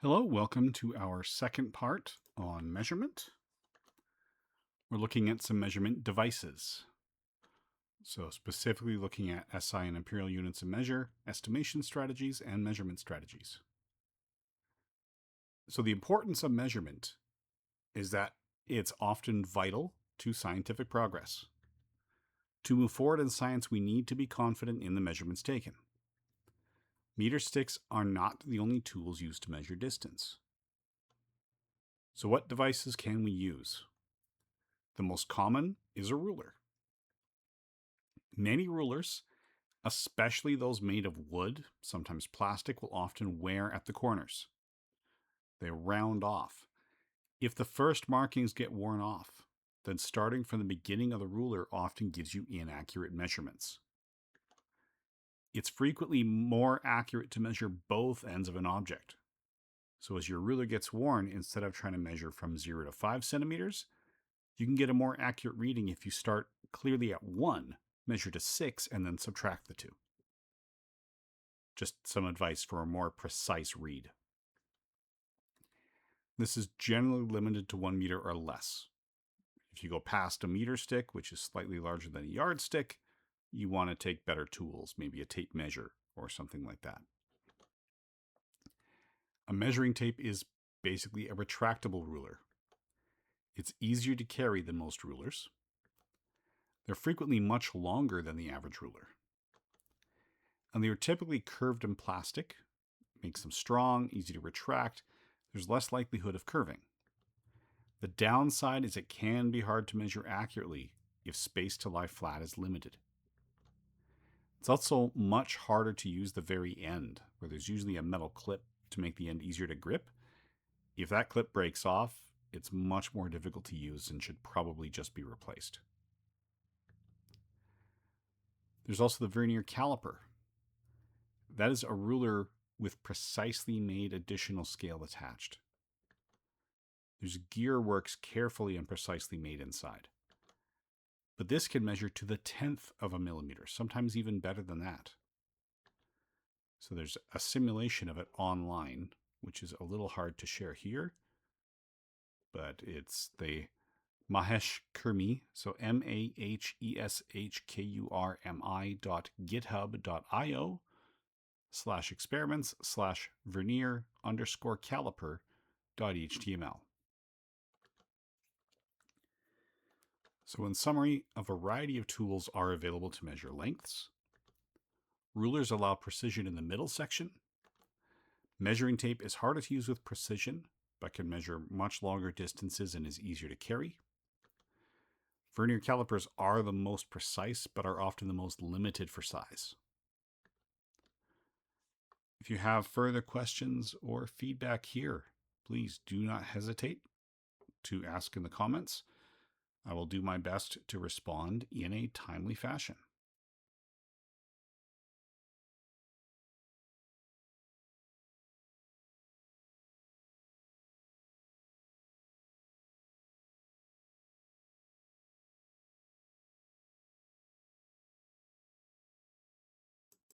Hello, welcome to our second part on measurement. We're looking at some measurement devices. So, specifically looking at SI and imperial units of measure, estimation strategies, and measurement strategies. So, the importance of measurement is that it's often vital to scientific progress. To move forward in science, we need to be confident in the measurements taken. Meter sticks are not the only tools used to measure distance. So, what devices can we use? The most common is a ruler. Many rulers, especially those made of wood, sometimes plastic, will often wear at the corners. They round off. If the first markings get worn off, then starting from the beginning of the ruler often gives you inaccurate measurements. It's frequently more accurate to measure both ends of an object. So as your ruler gets worn, instead of trying to measure from 0 to 5 centimeters, you can get a more accurate reading if you start clearly at 1, measure to 6, and then subtract the 2. Just some advice for a more precise read. This is generally limited to 1 meter or less. If you go past a meter stick, which is slightly larger than a yardstick, you want to take better tools, maybe a tape measure or something like that. A measuring tape is basically a retractable ruler. It's easier to carry than most rulers. They're frequently much longer than the average ruler. And they are typically curved in plastic, makes them strong, easy to retract. There's less likelihood of curving. The downside is it can be hard to measure accurately if space to lie flat is limited. It's also much harder to use the very end, where there's usually a metal clip to make the end easier to grip. If that clip breaks off, it's much more difficult to use and should probably just be replaced. There's also the vernier caliper. That is a ruler with precisely made additional scale attached. There's gear works carefully and precisely made inside. But this can measure to the 1/10 of a millimeter, sometimes even better than that. So there's a simulation of it online, which is a little hard to share here, but it's the Mahesh Kurmi, so maheshkurmi.github.io/experiments/vernier_caliper.html. So in summary, a variety of tools are available to measure lengths. Rulers allow precision in the middle section. Measuring tape is harder to use with precision, but can measure much longer distances and is easier to carry. Vernier calipers are the most precise, but are often the most limited for size. If you have further questions or feedback here, please do not hesitate to ask in the comments. I will do my best to respond in a timely fashion.